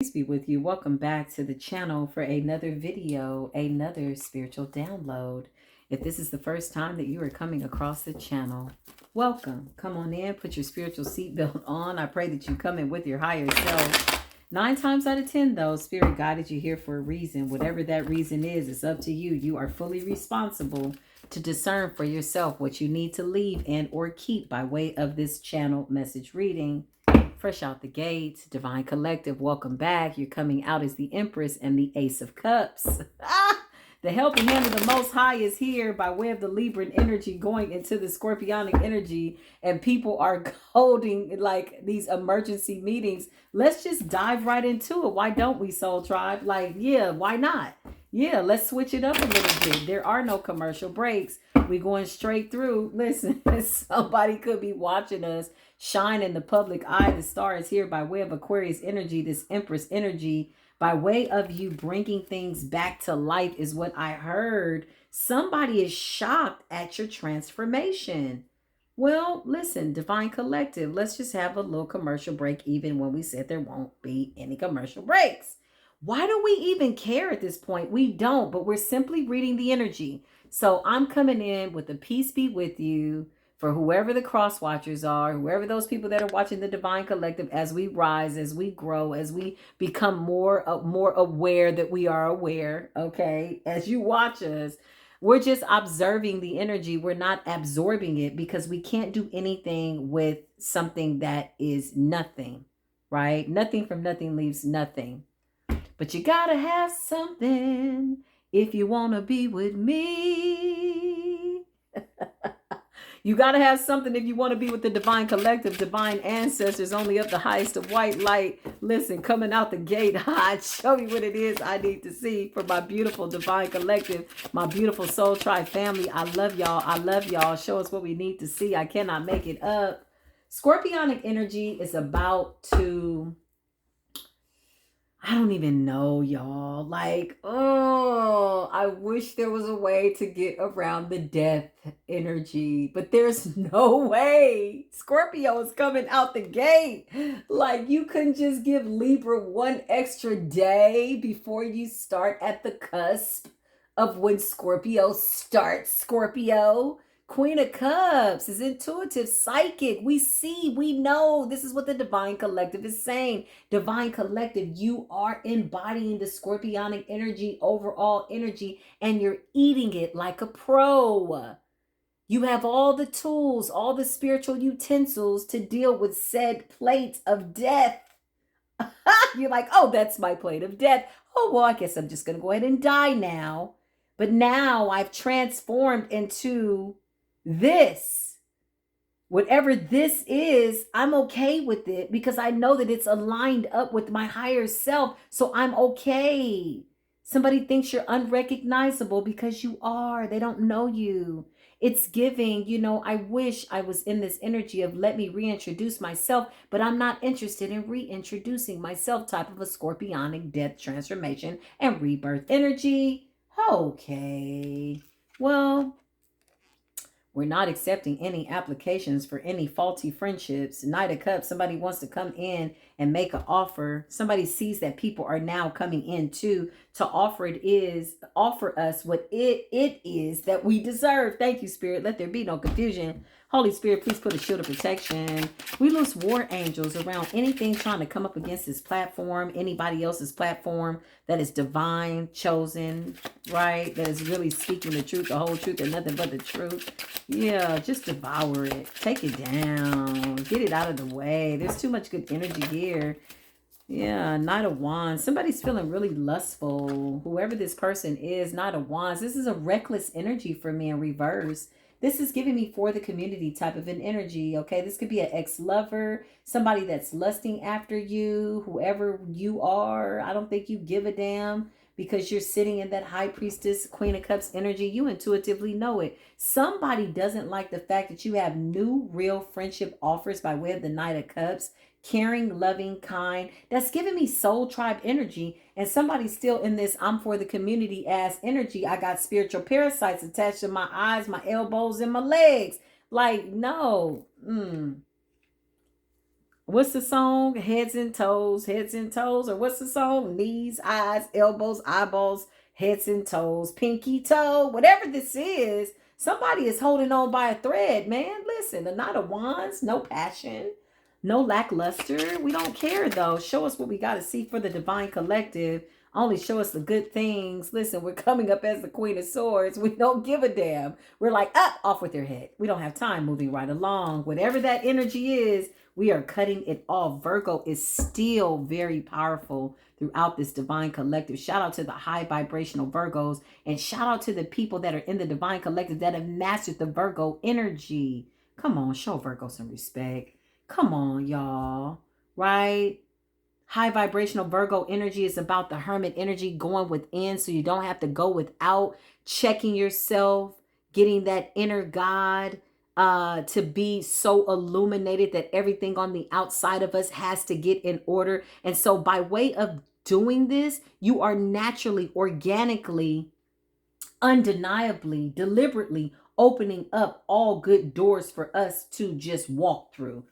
Peace be with you. Welcome back to the channel for another video, another spiritual download. If this is the first time that you are coming across the channel, welcome. Come on in, put your spiritual seatbelt on. I pray that you come in with your higher self. 9 times out of 10, though, Spirit guided you here for a reason. Whatever that reason is, it's up to you. You are fully responsible to discern for yourself what you need to leave and or keep by way of this channel message reading. Fresh out the gates, Divine Collective, welcome back. You're coming out as the Empress and the Ace of Cups. The helping hand of the Most High is here by way of the Libran energy going into the Scorpionic energy, and people are holding like these emergency meetings. Let's just dive right into it. Why don't we, Soul Tribe? Like, yeah, why not? Yeah, let's switch it up a little bit. There are no commercial breaks. We going straight through. Listen, somebody could be watching us shine in the public eye. The star is here by way of Aquarius energy, this Empress energy, by way of you bringing things back to life is what I heard. Somebody is shocked at your transformation. Well, listen, Divine Collective, let's just have a little commercial break, even when we said there won't be any commercial breaks. Why do we even care at this point? We don't, but we're simply reading the energy. So I'm coming in with the peace be with you for whoever the cross watchers are, whoever those people that are watching the Divine Collective, as we rise, as we grow, as we become more aware that we are aware, okay? As you watch us, we're just observing the energy. We're not absorbing it because we can't do anything with something that is nothing, right? Nothing from nothing leaves nothing. But you gotta have something if you want to be with me. You got to have something if you want to be with the Divine Collective, divine ancestors, only up the highest of white light. Listen, coming out the gate hot, show me what it is I need to see for my beautiful Divine Collective, my beautiful Soul Tribe family. I love y'all. I love y'all. Show us what we need to see. I cannot make it up. Scorpionic energy is about to... I don't even know, y'all. Like, oh, I wish there was a way to get around the death energy, but there's no way. Scorpio is coming out the gate. Like, you couldn't just give Libra one extra day before you start at the cusp of when Scorpio starts. Scorpio. Queen of Cups is intuitive, psychic. We see, we know. This is what the Divine Collective is saying. Divine Collective, you are embodying the Scorpionic energy, overall energy, and you're eating it like a pro. You have all the tools, all the spiritual utensils to deal with said plate of death. You're like, oh, that's my plate of death. Oh, well, I guess I'm just going to go ahead and die now. But now I've transformed into... this, whatever this is, I'm okay with it because I know that it's aligned up with my higher self. So I'm okay. Somebody thinks you're unrecognizable because you are. They don't know you. It's giving, you know, I wish I was in this energy of let me reintroduce myself, but I'm not interested in reintroducing myself type of a Scorpionic death transformation and rebirth energy. Okay. Well, we're not accepting any applications for any faulty friendships. Knight of Cups, somebody wants to come in and make an offer. Somebody sees that people are now coming in to offer us what it is that we deserve. Thank you, Spirit. Let there be no confusion. Holy Spirit, please put a shield of protection. We loose war angels around anything trying to come up against this platform, anybody else's platform that is divine, chosen, right? That is really speaking the truth, the whole truth, and nothing but the truth. Yeah, just devour it. Take it down. Get it out of the way. There's too much good energy here. Yeah, Knight of Wands. Somebody's feeling really lustful. Whoever this person is, Knight of Wands. This is a reckless energy for me in reverse. This is giving me for the community type of an energy, okay? This could be an ex-lover, somebody that's lusting after you, whoever you are. I don't think you give a damn because you're sitting in that High Priestess, Queen of Cups energy. You intuitively know it. Somebody doesn't like the fact that you have new, real friendship offers by way of the Knight of Cups. Caring, loving, kind. That's giving me Soul Tribe energy. And somebody's still in this I'm for the community ass energy. I got spiritual parasites attached to my eyes, my elbows, and my legs. Like, no. What's the song? Heads and toes, or what's the song? Knees, eyes, elbows, eyeballs, heads and toes, pinky toe, whatever this is. Somebody is holding on by a thread, man. Listen, the Knight of Wands, no passion, no lackluster. We don't care though. Show us what we got to see for the divine collective. Only show us the good things. Listen, we're coming up as the Queen of Swords. We don't give a damn. We're like, up, off with your head. We don't have time, moving right along. Whatever that energy is, we are cutting it off. Virgo is still very powerful throughout this divine collective. Shout out to the high vibrational Virgos, and shout out to the people that are in the divine collective that have mastered the Virgo energy. Come on, show Virgo some respect. Come on, y'all. Right? High vibrational Virgo energy is about the hermit energy, going within so you don't have to go without, checking yourself, getting that inner God to be so illuminated that everything on the outside of us has to get in order. And so by way of doing this, you are naturally, organically, undeniably, deliberately opening up all good doors for us to just walk through.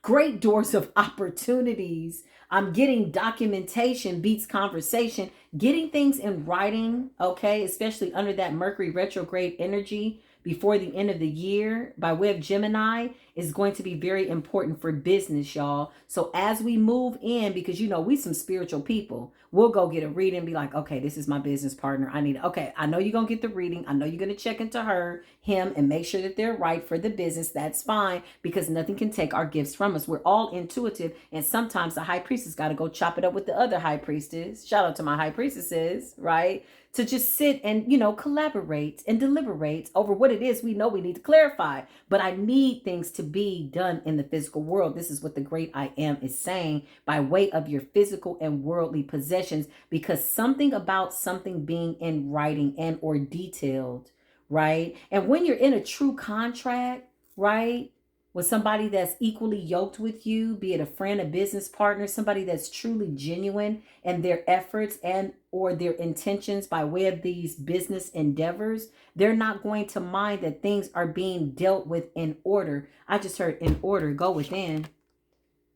Great doors of opportunities. I'm getting documentation beats conversation, getting things in writing, okay, especially under that Mercury retrograde energy before the end of the year by way of Gemini is going to be very important for business, y'all. So as we move in, because you know we some spiritual people, we'll go get a reading and be like, okay, this is my business partner. Okay, I know you're going to get the reading. I know you're going to check into him, and make sure that they're right for the business. That's fine, because nothing can take our gifts from us. We're all intuitive, and sometimes the high priestess got to go chop it up with the other high priestess. Shout out to my high priestesses, right? To just sit and, collaborate and deliberate over what it is we know we need to clarify. But I need things to be done in the physical world. This is what the great I am is saying by way of your physical and worldly possessions, because something about something being in writing and or detailed, right? And when you're in a true contract, right, with somebody that's equally yoked with you, be it a friend, a business partner, somebody that's truly genuine in their efforts and or their intentions by way of these business endeavors, they're not going to mind that things are being dealt with in order. I just heard in order. Go within.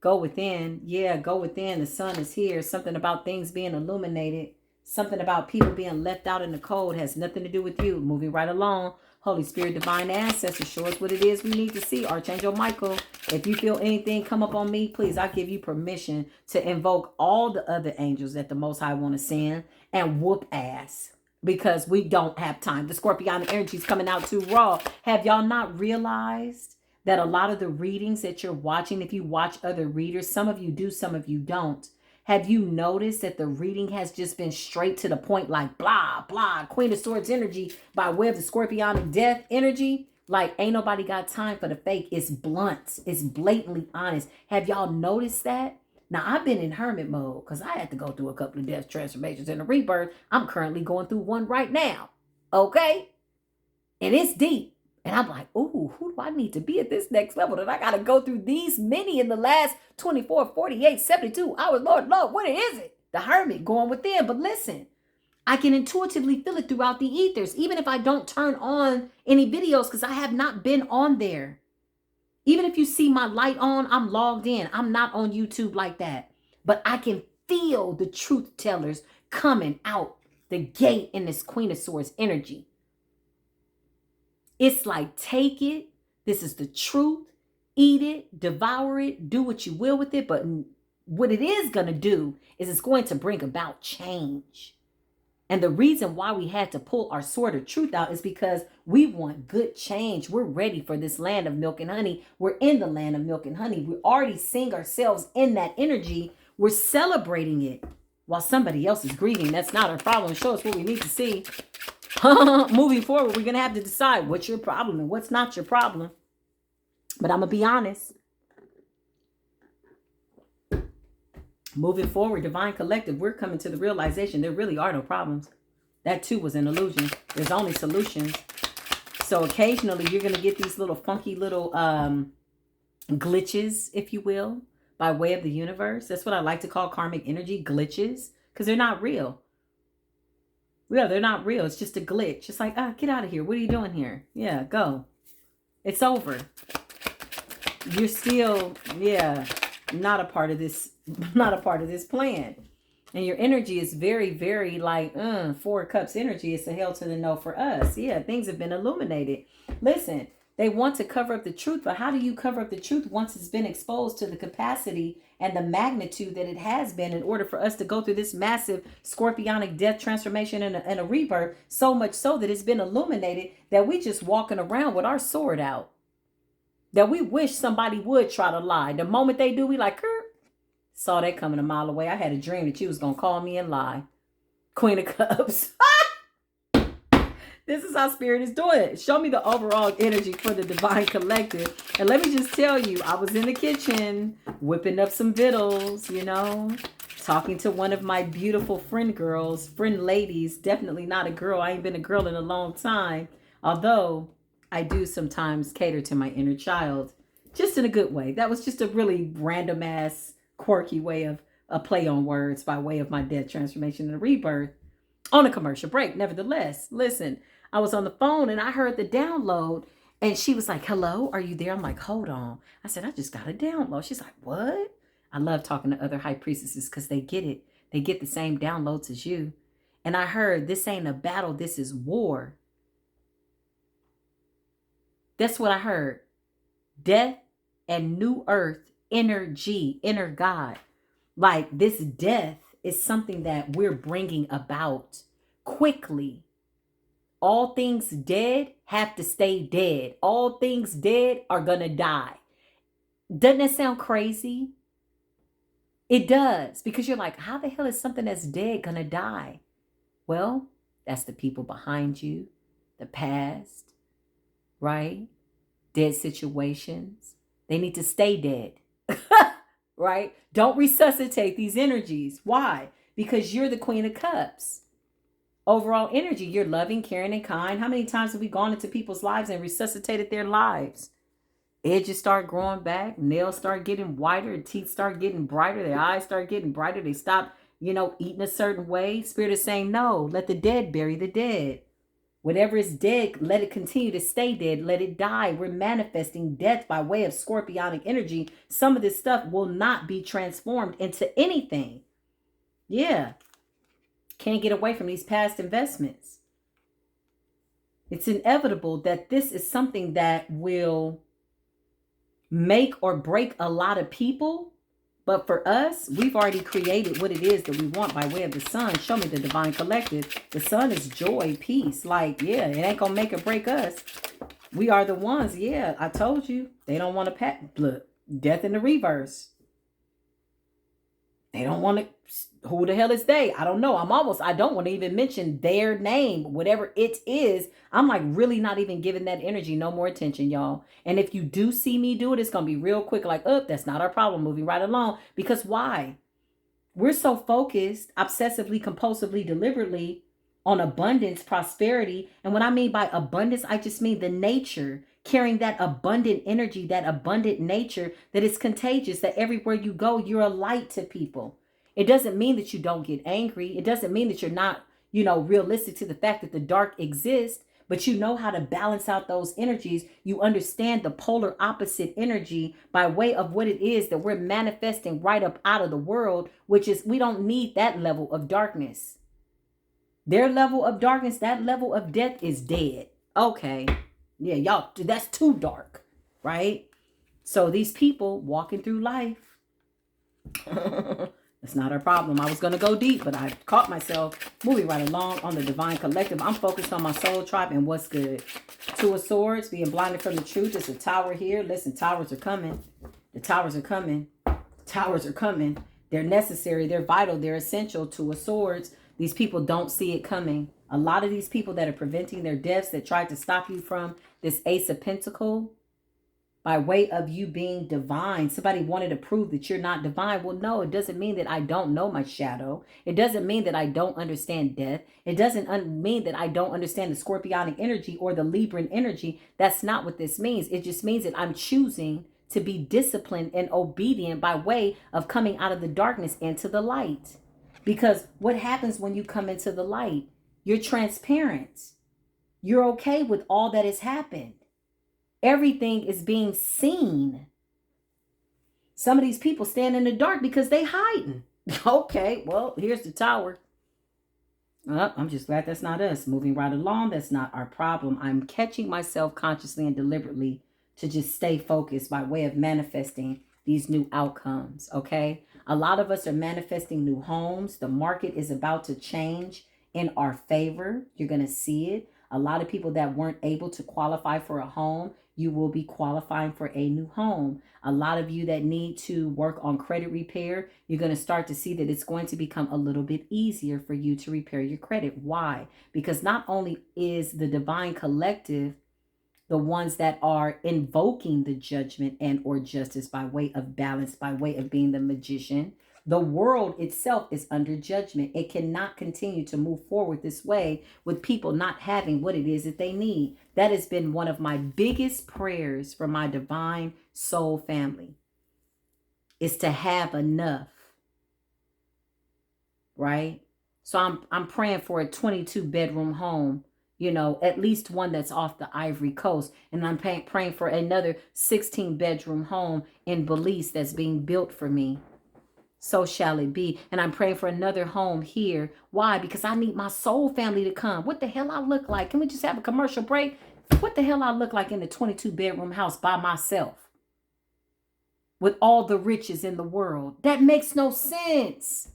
Go within. Yeah, go within. The sun is here. Something about things being illuminated. Something about people being left out in the cold has nothing to do with you. Moving right along. Holy Spirit, divine ancestors, show us what it is we need to see. Archangel Michael, if you feel anything come up on me, please, I give you permission to invoke all the other angels that the Most High want to send and whoop ass, because we don't have time. The Scorpionic energy is coming out too raw. Have y'all not realized that a lot of the readings that you're watching, if you watch other readers, some of you do, some of you don't. Have you noticed that the reading has just been straight to the point, like blah, blah, Queen of Swords energy by way of the Scorpionic death energy? Like, ain't nobody got time for the fake. It's blunt. It's blatantly honest. Have y'all noticed that? Now, I've been in hermit mode because I had to go through a couple of death transformations and a rebirth. I'm currently going through one right now. Okay? And it's deep. And I'm like, ooh, who do I need to be at this next level that I got to go through these many in the last 24, 48, 72 hours? Lord, what is it? The hermit going within. But listen, I can intuitively feel it throughout the ethers, even if I don't turn on any videos, because I have not been on there. Even if you see my light on, I'm logged in. I'm not on YouTube like that. But I can feel the truth tellers coming out the gate in this Queen of Swords energy. It's like, take it. This is the truth. Eat it, devour it, do what you will with it. But what it is going to do is it's going to bring about change. And the reason why we had to pull our sword of truth out is because we want good change. We're ready for this land of milk and honey. We're in the land of milk and honey. We're already seeing ourselves in that energy. We're celebrating it while somebody else is grieving. That's not our problem. Show us what we need to see. Moving forward, we're going to have to decide what's your problem and what's not your problem. But I'm going to be honest. Moving forward, divine collective, we're coming to the realization there really are no problems. That too was an illusion. There's only solutions. So occasionally you're going to get these little funky little glitches, if you will, by way of the universe. That's what I like to call karmic energy glitches, because they're not real. Yeah, they're not real. It's just a glitch. It's like, get out of here. What are you doing here? Yeah, go. It's over. You're still, not a part of this, not a part of this plan. And your energy is very, very like, 4 cups energy. It's a hell to the no for us. Yeah, things have been illuminated. Listen, they want to cover up the truth, but how do you cover up the truth once it's been exposed to the capacity and the magnitude that it has been in order for us to go through this massive scorpionic death transformation and a rebirth, so much so that it's been illuminated that we just walking around with our sword out. That we wish somebody would try to lie. The moment they do, we like, saw that coming a mile away. I had a dream that you was going to call me and lie. Queen of Cups. This is how Spirit is doing it. Show me the overall energy for the Divine Collective. And let me just tell you, I was in the kitchen whipping up some vittles, talking to one of my beautiful friend ladies. Definitely not a girl. I ain't been a girl in a long time. Although I do sometimes cater to my inner child, just in a good way. That was just a really random ass quirky way of a play on words by way of my death transformation and rebirth on a commercial break. Nevertheless, listen, I was on the phone and I heard the download and she was like, hello, are you there? I'm like, hold on. I said, I just got a download. She's like, what? I love talking to other high priestesses because they get it. They get the same downloads as you. And I heard, this ain't a battle, this is war. That's what I heard. Death and new earth, energy, inner God. Like this death is something that we're bringing about quickly. All things dead have to stay dead. All things dead are going to die. Doesn't that sound crazy? It does, because you're like, how the hell is something that's dead going to die? Well, that's the people behind you, the past, right? Dead situations. They need to stay dead, right? Don't resuscitate these energies. Why? Because you're the Queen of Cups. Overall energy, you're loving, caring, and kind. How many times have we gone into people's lives and resuscitated their lives? Edges start growing back, nails start getting whiter, teeth start getting brighter, their eyes start getting brighter, they stop, eating a certain way. Spirit is saying, no, let the dead bury the dead. Whatever is dead, let it continue to stay dead. Let it die. We're manifesting death by way of scorpionic energy. Some of this stuff will not be transformed into anything. Yeah. Can't get away from these past investments. It's inevitable that this is something that will make or break a lot of people. But for us, we've already created what it is that we want by way of the sun. Show me the Divine Collective. The sun is joy, peace. Like, yeah, it ain't going to make or break us. We are the ones. Yeah, I told you. They don't want to look, death in the reverse. They don't want to. Who the hell is they? I don't know. I don't want to even mention their name. Whatever it is, I'm like really not even giving that energy no more attention, y'all. And if you do see me do it, it's going to be real quick. Like, oh, that's not our problem. Moving right along. Because why? We're so focused, obsessively, compulsively, deliberately on abundance, prosperity. And what I mean by abundance, I just mean the nature, carrying that abundant energy, that abundant nature that is contagious, that everywhere you go, you're a light to people. It doesn't mean that you don't get angry. It doesn't mean that you're not, realistic to the fact that the dark exists, but you know how to balance out those energies. You understand the polar opposite energy by way of what it is that we're manifesting right up out of the world, which is we don't need that level of darkness. Their level of darkness, that level of death is dead. Okay. Yeah, y'all, that's too dark, right? So these people walking through life, it's not our problem. I was going to go deep, but I caught myself moving right along on the Divine Collective. I'm focused on my soul tribe and what's good. Two of Swords, being blinded from the truth. There's a tower here. Listen, towers are coming. The towers are coming. Towers are coming. They're necessary. They're vital. They're essential. Two of Swords. These people don't see it coming. A lot of these people that are preventing their deaths, that tried to stop you from this Ace of Pentacles, by way of you being divine. Somebody wanted to prove that you're not divine. Well, no, it doesn't mean that I don't know my shadow. It doesn't mean that I don't understand death. It doesn't mean that I don't understand the Scorpionic energy or the Libran energy. That's not what this means. It just means that I'm choosing to be disciplined and obedient by way of coming out of the darkness into the light. Because what happens when you come into the light? You're transparent. You're okay with all that has happened. Everything is being seen. Some of these people stand in the dark because they hiding. Okay, well, here's the tower. I'm just glad that's not us. Moving right along, that's not our problem. I'm catching myself consciously and deliberately to just stay focused by way of manifesting these new outcomes, okay? A lot of us are manifesting new homes. The market is about to change in our favor. You're going to see it. A lot of people that weren't able to qualify for a home, you will be qualifying for a new home. A lot of you that need to work on credit repair, you're going to start to see that it's going to become a little bit easier for you to repair your credit. Why? Because not only is the divine collective the ones that are invoking the judgment and or justice by way of balance, by way of being the magician, the world itself is under judgment. It cannot continue to move forward this way with people not having what it is that they need. That has been one of my biggest prayers for my divine soul family, is to have enough, right? So I'm praying for a 22 bedroom home, you know, at least one that's off the Ivory Coast. And I'm praying for another 16 bedroom home in Belize that's being built for me. So shall it be. And I'm praying for another home here. Why? Because I need my soul family to come. What the hell I look like? Can we just have a commercial break? What the hell I look like in the 22 bedroom house by myself with all the riches in the world? That makes no sense.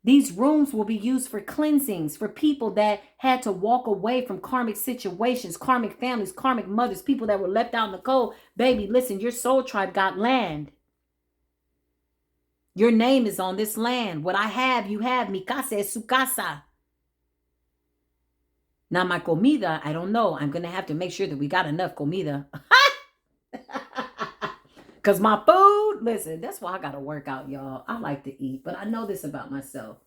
These rooms will be used for cleansings, for people that had to walk away from karmic situations, karmic families, karmic mothers, people that were left out in the cold. Baby, listen, your soul tribe got land. Your name is on this land. What I have, you have. Mi casa es su casa. Now, my comida, I don't know. I'm going to have to make sure that we got enough comida. Because my food, listen, that's why I got to work out, y'all. I like to eat, but I know this about myself.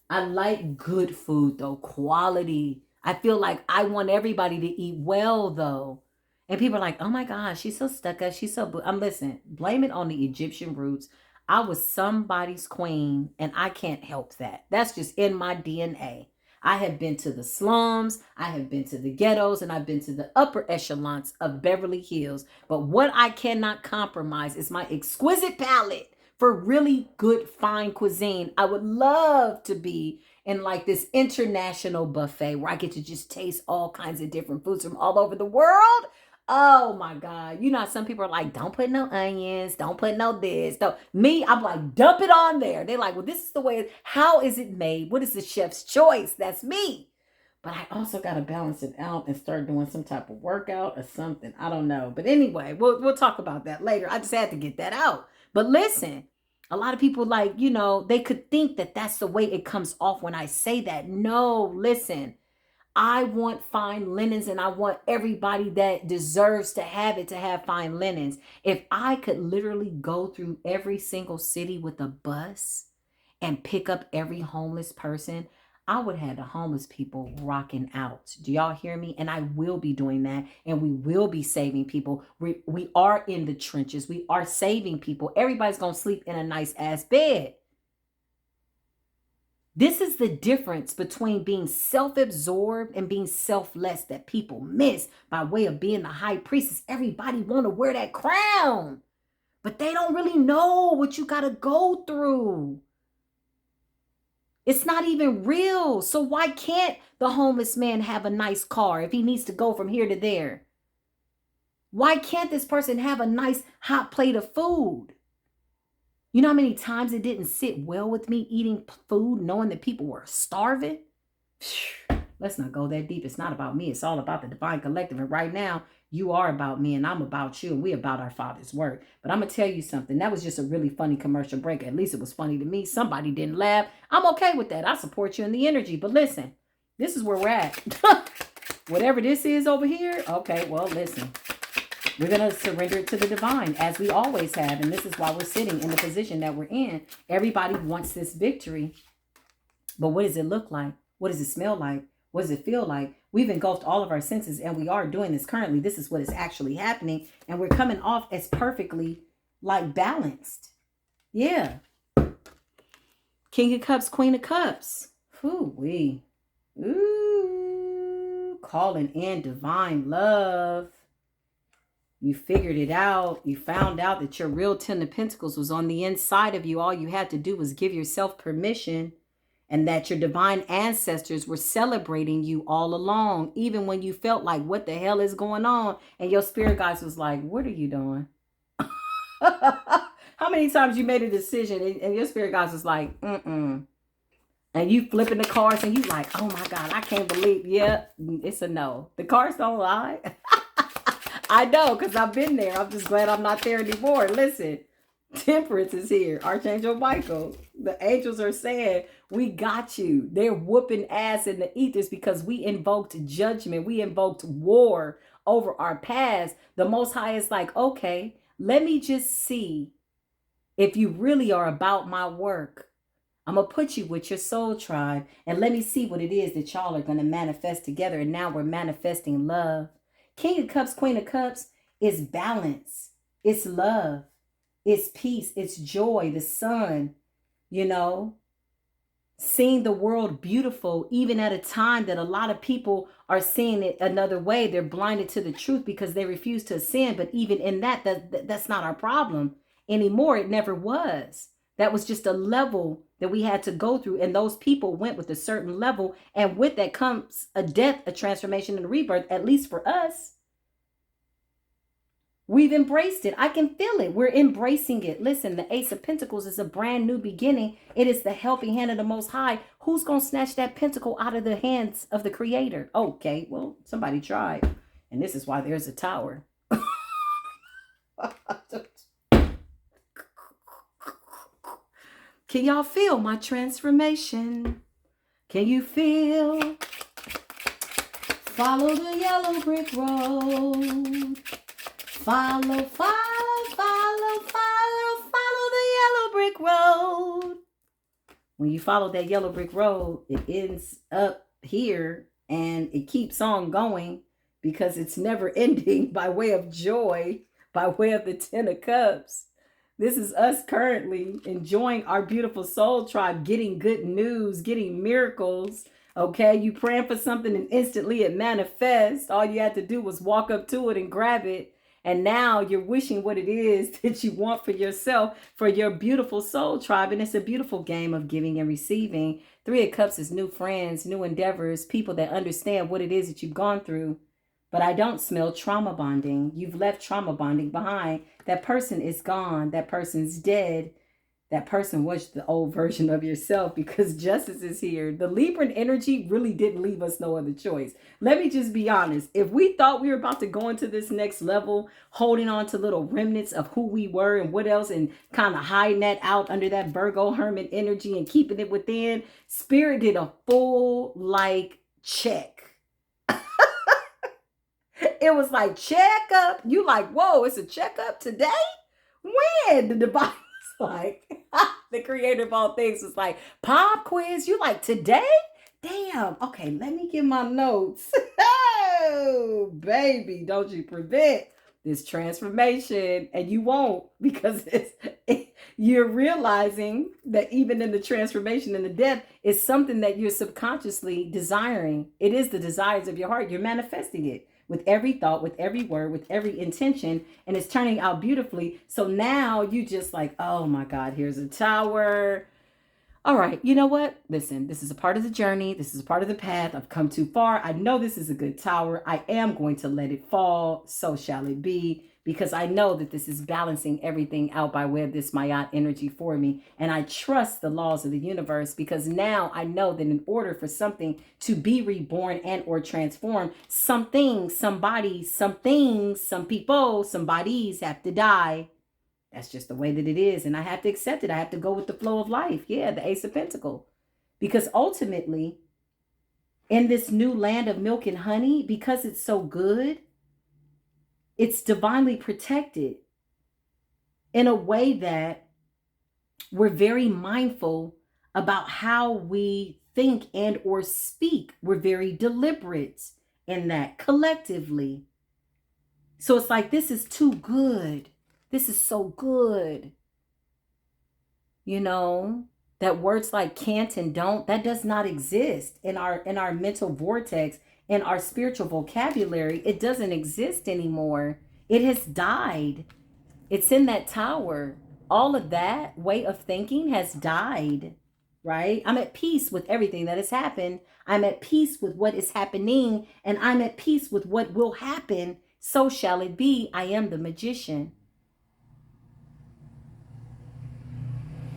I like good food, though. Quality. I feel like I want everybody to eat well, though. And people are like, oh my gosh, she's so stuck up. She's so... listen, blame it on the Egyptian roots. I was somebody's queen, and I can't help that. That's just in my DNA. I have been to the slums, I have been to the ghettos, and I've been to the upper echelons of Beverly Hills. But what I cannot compromise is my exquisite palate for really good, fine cuisine. I would love to be in like this international buffet where I get to just taste all kinds of different foods from all over the world. Oh my God. You know, some people are like, don't put no onions, don't put no this. No, me, I'm like, dump it on there. They're like, well, this is the way. How is it made? What is the chef's choice? That's me. But I also got to balance it out and start doing some type of workout or something. I don't know. But anyway, we'll talk about that later. I just had to get that out. But listen, a lot of people like, you know, they could think that that's the way it comes off when I say that. No, listen. I want fine linens, and I want everybody that deserves to have it to have fine linens. If I could literally go through every single city with a bus and pick up every homeless person, I would have the homeless people rocking out. Do y'all hear me? And I will be doing that, and we will be saving people. We are in the trenches. We are saving people. Everybody's going to sleep in a nice ass bed. This is the difference between being self-absorbed and being selfless that people miss by way of being the high priestess. Everybody want to wear that crown, but they don't really know what you got to go through. It's not even real. So why can't the homeless man have a nice car if he needs to go from here to there? Why can't this person have a nice hot plate of food? You know how many times it didn't sit well with me eating food, knowing that people were starving? Let's not go that deep. It's not about me. It's all about the divine collective. And right now, you are about me and I'm about you. And we about our Father's work. But I'm going to tell you something. That was just a really funny commercial break. At least it was funny to me. Somebody didn't laugh. I'm okay with that. I support you in the energy. But listen, this is where we're at. Whatever this is over here. Okay, well, listen. We're going to surrender it to the divine, as we always have. And this is why we're sitting in the position that we're in. Everybody wants this victory. But what does it look like? What does it smell like? What does it feel like? We've engulfed all of our senses, and we are doing this currently. This is what is actually happening. And we're coming off as perfectly, like, balanced. Yeah. King of Cups, Queen of Cups. Ooh-wee. Ooh. Calling in divine love. You figured it out. You found out that your real 10 of Pentacles was on the inside of you. All you had to do was give yourself permission, and that your divine ancestors were celebrating you all along, even when you felt like, what the hell is going on? And your spirit guides was like, what are you doing? How many times you made a decision and your spirit guides was like, mm-mm. And you flipping the cards and you like, oh my God, I can't believe, yeah, it's a no. The cards don't lie. I know, because I've been there. I'm just glad I'm not there anymore. Listen, Temperance is here. Archangel Michael. The angels are saying, we got you. They're whooping ass in the ethers because we invoked judgment. We invoked war over our past. The Most High is like, okay, let me just see if you really are about my work. I'm going to put you with your soul tribe and let me see what it is that y'all are going to manifest together. And now we're manifesting love. King of Cups, Queen of Cups is balance. It's love. It's peace. It's joy. The sun, you know, seeing the world beautiful, even at a time that a lot of people are seeing it another way. They're blinded to the truth because they refuse to ascend. But even in that's not our problem anymore. It never was. That was just a level that we had to go through. And those people went with a certain level. And with that comes a death, a transformation, and a rebirth, at least for us. We've embraced it. I can feel it. We're embracing it. Listen, the Ace of Pentacles is a brand new beginning. It is the helping hand of the Most High. Who's going to snatch that pentacle out of the hands of the Creator? Okay, well, somebody tried. And this is why there's a tower. Can y'all feel my transformation? Can you feel? Follow the yellow brick road. Follow, follow, follow, follow, follow the yellow brick road. When you follow that yellow brick road, it ends up here and it keeps on going because it's never ending by way of joy, by way of the 10 of Cups. This is us currently enjoying our beautiful soul tribe, getting good news, getting miracles. Okay, you praying for something and instantly it manifests. All you had to do was walk up to it and grab it. And now you're wishing what it is that you want for yourself, for your beautiful soul tribe. And it's a beautiful game of giving and receiving. 3 of Cups is new friends, new endeavors, people that understand what it is that you've gone through. But I don't smell trauma bonding. You've left trauma bonding behind. That person is gone. That person's dead. That person was the old version of yourself because justice is here. The Libran energy really didn't leave us no other choice. Let me just be honest. If we thought we were about to go into this next level, holding on to little remnants of who we were and what else, and kind of hiding that out under that Virgo Hermit energy and keeping it within, Spirit did a full check. It was like, check up. You like, whoa, it's a checkup today? When? The divine like, the creator of all things was like, pop quiz, you like today? Damn. Okay, let me get my notes. Oh, baby, don't you prevent this transformation. And you won't, because you're realizing that even in the transformation and the death, it's something that you're subconsciously desiring. It is the desires of your heart. You're manifesting it with every thought, with every word, with every intention, and it's turning out beautifully. So now you just like, oh my God, here's a tower. All right, you know what? Listen, this is a part of the journey. This is a part of the path. I've come too far. I know this is a good tower. I am going to let it fall. So shall it be, because I know that this is balancing everything out by way of this Mayat energy for me. And I trust the laws of the universe, because now I know that in order for something to be reborn and or transformed, something, somebody, some things, some people, some bodies have to die. That's just the way that it is. And I have to accept it. I have to go with the flow of life. Yeah, the Ace of Pentacles. Because ultimately, in this new land of milk and honey, because it's so good, it's divinely protected in a way that we're very mindful about how we think and or speak. We're very deliberate in that collectively. So it's like, this is too good. This is so good. You know, that words like can't and don't, that does not exist in our mental vortex, in our spiritual vocabulary. It doesn't exist anymore. It has died. It's in that tower. All of that way of thinking has died, right? I'm at peace with everything that has happened. I'm at peace with what is happening, and I'm at peace with what will happen. So shall it be. I am the magician.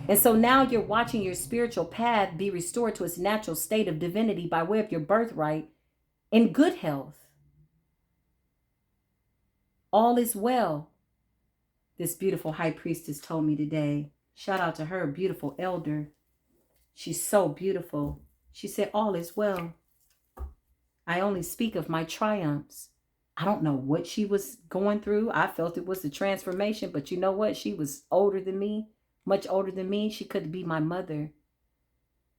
And so now you're watching your spiritual path be restored to its natural state of divinity by way of your birthright in good health. All is well. This beautiful high priestess told me today. Shout out to her, beautiful elder. She's so beautiful. She said, all is well. I only speak of my triumphs. I don't know what she was going through. I felt it was the transformation, but you know what? She was older than me, much older than me. She could be my mother.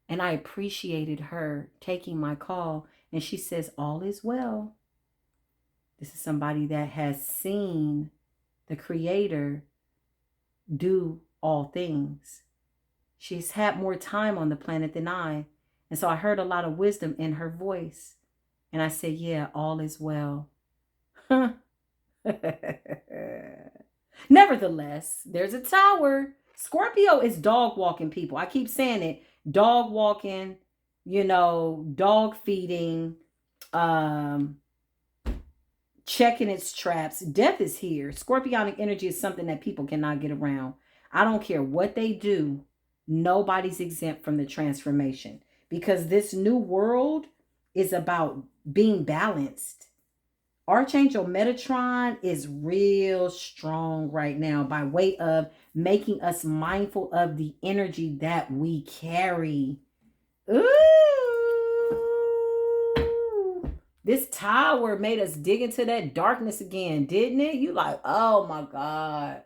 And I appreciated her taking my call. And she says, all is well. This is somebody that has seen the Creator do all things. She's had more time on the planet than I. And so I heard a lot of wisdom in her voice. And I said, yeah, all is well. Nevertheless, there's a tower. Scorpio is dog walking people. I keep saying it. Dog walking, dog feeding, checking its traps. Death is here. Scorpionic energy is something that people cannot get around. I don't care what they do. Nobody's exempt from the transformation, because this new world is about being balanced. Archangel Metatron is real strong right now by way of making us mindful of the energy that we carry. Ooh. This tower made us dig into that darkness again, didn't it? You like, oh my God.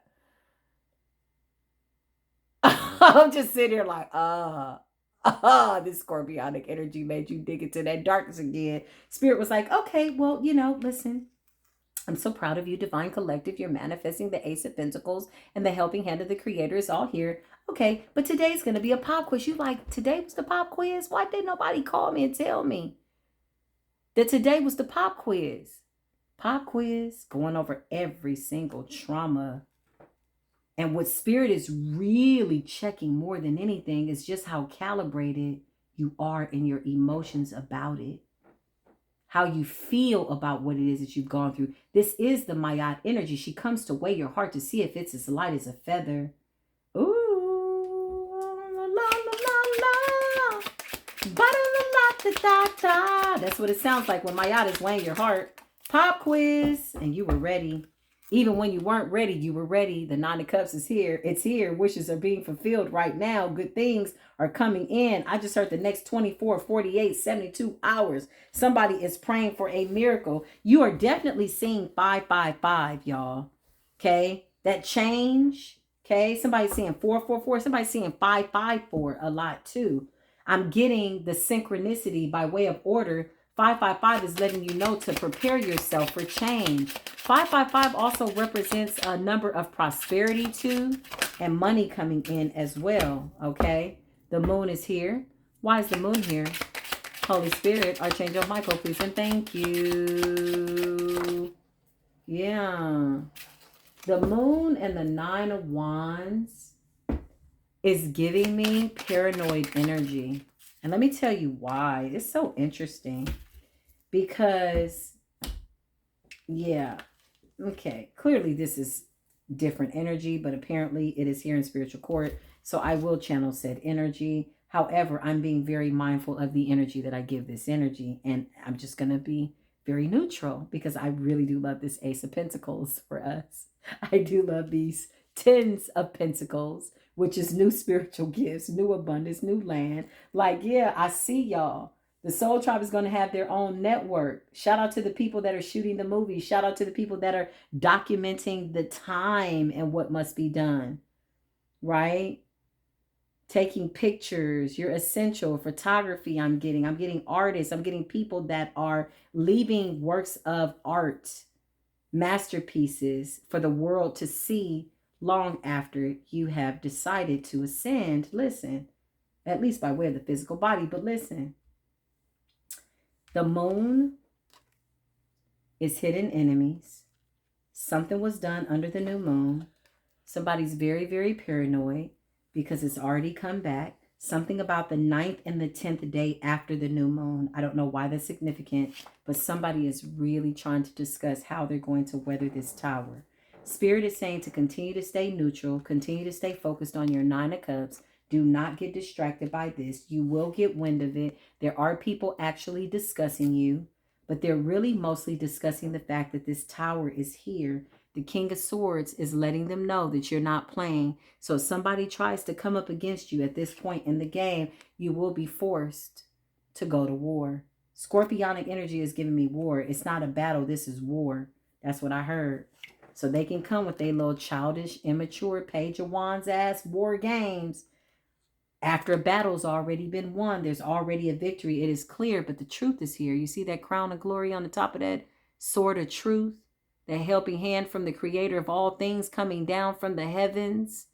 I'm just sitting here like, this scorpionic energy made you dig into that darkness again. Spirit was like, okay, well, listen. I'm so proud of you, Divine Collective. You're manifesting the Ace of Pentacles, and the helping hand of the Creator is all here. Okay, but today's going to be a pop quiz. You like, today was the pop quiz? Why didn't nobody call me and tell me that today was the pop quiz? Pop quiz, going over every single trauma. And what Spirit is really checking more than anything is just how calibrated you are in your emotions about it. How you feel about what it is that you've gone through. This is the Mayat energy. She comes to weigh your heart to see if it's as light as a feather. Ooh, la la la la, ba da da da. That's what it sounds like when Mayat is weighing your heart. Pop quiz, and you were ready. Even when you weren't ready, you were ready. The Nine of Cups is here. It's here. Wishes are being fulfilled right now. Good things are coming in. I just heard the next 24, 48, 72 hours. Somebody is praying for a miracle. You are definitely seeing 555, y'all. Okay? That change. Okay? Somebody's seeing 444. Somebody's seeing 554 a lot too. I'm getting the synchronicity by way of order. 555 is letting you know to prepare yourself for change. 555 also represents a number of prosperity too, and money coming in as well, okay? The moon is here. Why is the moon here? Holy Spirit, Archangel Michael, please and thank you. Yeah. The moon and the Nine of Wands is giving me paranoid energy. And let me tell you why. It's so interesting. Because, yeah, okay, clearly this is different energy, but apparently it is here in spiritual court. So I will channel said energy. However, I'm being very mindful of the energy that I give this energy. And I'm just going to be very neutral because I really do love this Ace of Pentacles for us. I do love these Tens of Pentacles, which is new spiritual gifts, new abundance, new land. Like, yeah, I see y'all. The Soul Tribe is going to have their own network. Shout out to the people that are shooting the movie. Shout out to the people that are documenting the time and what must be done. Right? Taking pictures. You're essential. Photography I'm getting artists. I'm getting people that are leaving works of art, masterpieces for the world to see long after you have decided to ascend. Listen, at least by way of the physical body, but listen. The moon is hidden enemies. Something was done under the new moon. Somebody's very, very paranoid because it's already come back. Something about the 9th and the 10th day after the new moon. I don't know why that's significant, but somebody is really trying to discuss how they're going to weather this tower. Spirit is saying to continue to stay neutral, continue to stay focused on your 9 of cups. Do not get distracted by this. You will get wind of it. There are people actually discussing you, but they're really mostly discussing the fact that this tower is here. The King of Swords is letting them know that you're not playing. So if somebody tries to come up against you at this point in the game, you will be forced to go to war. Scorpionic energy is giving me war. It's not a battle. This is war. That's what I heard. So they can come with their little childish, immature, Page of Wands ass war games. After a battle's already been won, there's already a victory. It is clear, but the truth is here. You see that crown of glory on the top of that sword of truth? The helping hand from the creator of all things coming down from the heavens.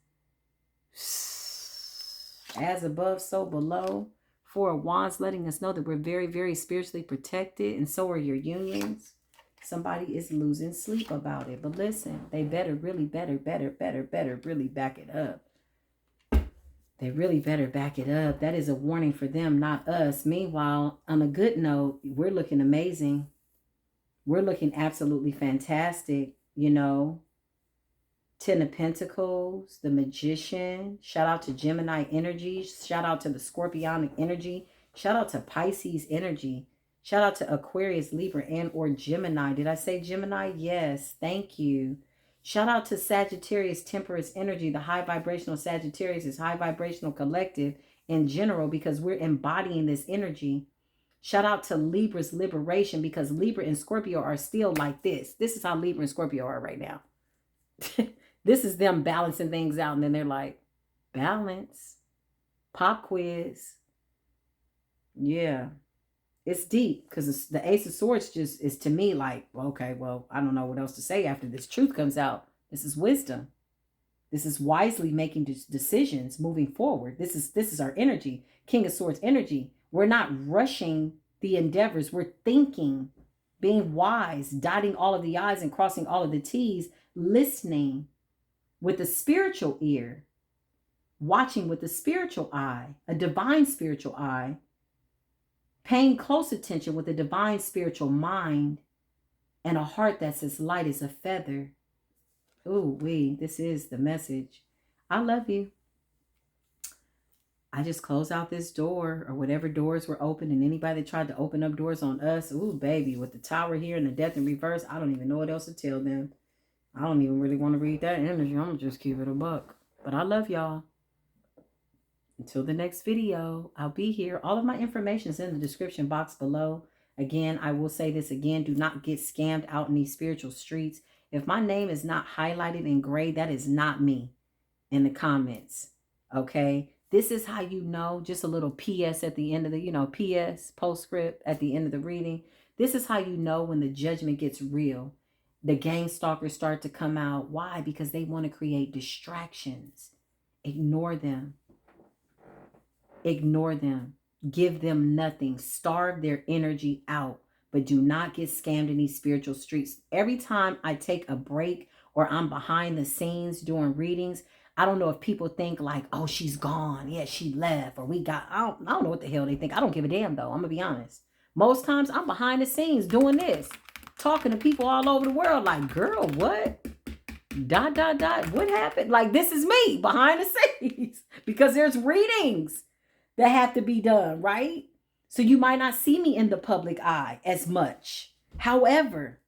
As above, so below. Four of Wands letting us know that we're very, very spiritually protected, and so are your unions. Somebody is losing sleep about it. But listen, they really better really back it up. They really better back it up. That is a warning for them, not us. Meanwhile, on a good note, we're looking amazing. We're looking absolutely fantastic, you know. 10 of Pentacles, the Magician. Shout out to Gemini energy. Shout out to the Scorpionic energy. Shout out to Pisces energy. Shout out to Aquarius, Libra, and or Gemini. Did I say Gemini? Yes. Thank you. Shout out to Sagittarius, Temperance energy. The high vibrational Sagittarius is high vibrational collective in general because we're embodying this energy. Shout out to Libra's liberation because Libra and Scorpio are still like this. This is how Libra and Scorpio are right now. This is them balancing things out. And then they're like, balance. Pop quiz. Yeah. It's deep because the Ace of Swords just is to me like, okay, well, I don't know what else to say after this truth comes out. This is wisdom. This is wisely making decisions moving forward. This is our energy. King of Swords energy. We're not rushing the endeavors. We're thinking, being wise, dotting all of the I's and crossing all of the T's, listening with the spiritual ear, watching with the spiritual eye, a divine spiritual eye, paying close attention with a divine spiritual mind, and a heart that's as light as a feather. Ooh, this is the message. I love you. I just close out this door or whatever doors were open, and anybody that tried to open up doors on us, ooh, baby, with the tower here and the death in reverse, I don't even know what else to tell them. I don't even really want to read that energy. I'm going to just keep it a buck. But I love y'all. Until the next video, I'll be here. All of my information is in the description box below. Again, I will say this again. Do not get scammed out in these spiritual streets. If my name is not highlighted in gray, that is not me in the comments. Okay? This is how you know, just a little PS at the end of the, PS, postscript at the end of the reading. This is how you know when the judgment gets real. The gang stalkers start to come out. Why? Because they want to create distractions. Ignore them. Ignore them. Give them nothing. Starve their energy out. But do not get scammed in these spiritual streets. Every time I take a break or I'm behind the scenes doing readings, I don't know if people think like, oh, she's gone. Yeah, she left. Or I don't know what the hell they think. I don't give a damn though. I'm going to be honest. Most times I'm behind the scenes doing this. Talking to people all over the world like, girl, what? ... What happened? Like, this is me behind the scenes. Because there's readings that have to be done, right? So you might not see me in the public eye as much. However,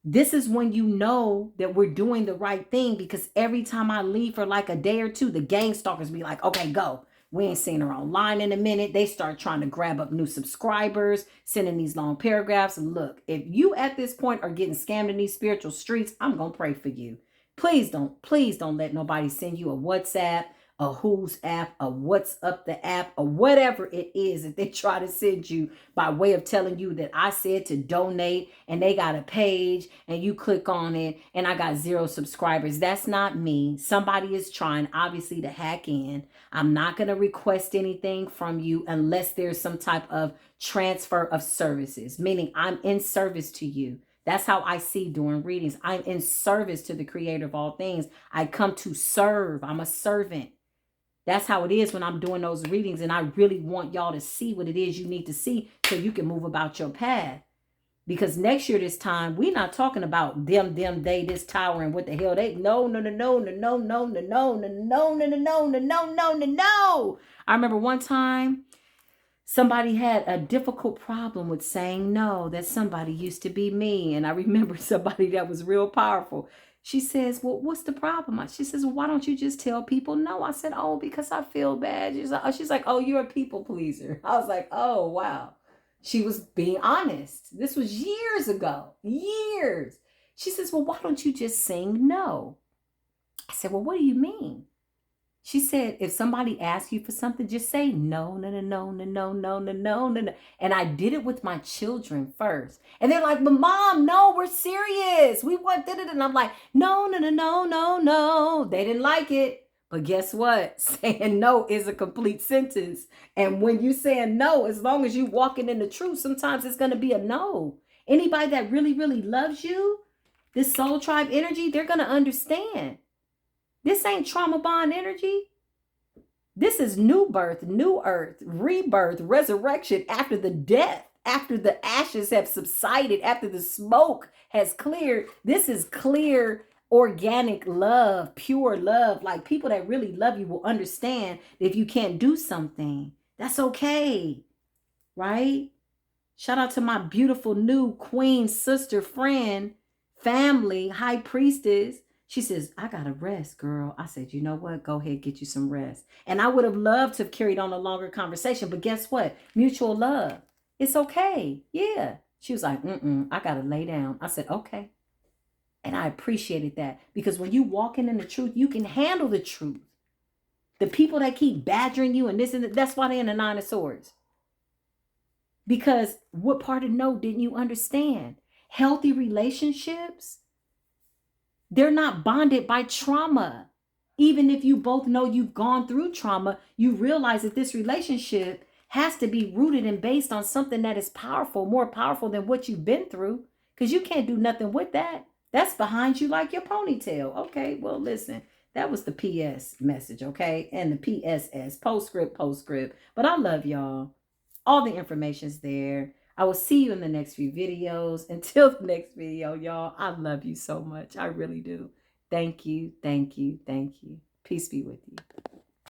this is when you know that we're doing the right thing, because every time I leave for like a day or two, the gang stalkers be like, okay, go. We ain't seen her online in a minute. They start trying to grab up new subscribers, sending these long paragraphs. And look, if you at this point are getting scammed in these spiritual streets, I'm going to pray for you. Please don't let nobody send you a WhatsApp, a Who's app, a What's Up the app, or whatever it is that they try to send you by way of telling you that I said to donate and they got a page and you click on it and I got 0 subscribers. That's not me. Somebody is trying, obviously, to hack in. I'm not going to request anything from you unless there's some type of transfer of services, meaning I'm in service to you. That's how I see doing readings. I'm in service to the creator of all things. I come to serve. I'm a servant. That's how it is when I'm doing those readings. And I really want y'all to see what it is you need to see so you can move about your path. Because next year, this time, we're not talking about they, this tower and what the hell they, no. I remember one time somebody had a difficult problem with saying no, that somebody used to be me. And I remember somebody that was real powerful. She says, well, what's the problem? She says, well, why don't you just tell people no? I said, oh, because I feel bad. She's like, oh, you're a people pleaser. I was like, oh, wow. She was being honest. This was years ago. Years. She says, well, why don't you just sing no? I said, well, what do you mean? She said, if somebody asks you for something, just say no. And I did it with my children first. And they're like, but mom, no, we're serious. We want it. And I'm like, no. They didn't like it. But guess what? Saying no is a complete sentence. And when you saying no, as long as you walking in the truth, sometimes it's going to be a no. Anybody that really, really loves you, this soul tribe energy, they're going to understand. This ain't trauma bond energy. This is new birth, new earth, rebirth, resurrection after the death, after the ashes have subsided, after the smoke has cleared. This is clear, organic love, pure love. Like people that really love you will understand that if you can't do something, that's okay, right? Shout out to my beautiful new queen, sister, friend, family, high priestess. She says, I got to rest, girl. I said, you know what? Go ahead, get you some rest. And I would have loved to have carried on a longer conversation, but guess what? Mutual love. It's okay. Yeah. She was like, I got to lay down. I said, okay. And I appreciated that because when you walking in the truth, you can handle the truth. The people that keep badgering you and this and that, that's why they're in the Nine of Swords. Because what part of no didn't you understand? Healthy relationships, they're not bonded by trauma. Even if you both know you've gone through trauma, you realize that this relationship has to be rooted and based on something that is powerful, more powerful than what you've been through. Because you can't do nothing with that. That's behind you like your ponytail. Okay, well, listen, that was the PS message, okay? And the PSS, postscript. But I love y'all. All the information's there. I will see you in the next few videos. Until the next video, y'all, I love you so much. I really do. Thank you. Peace be with you.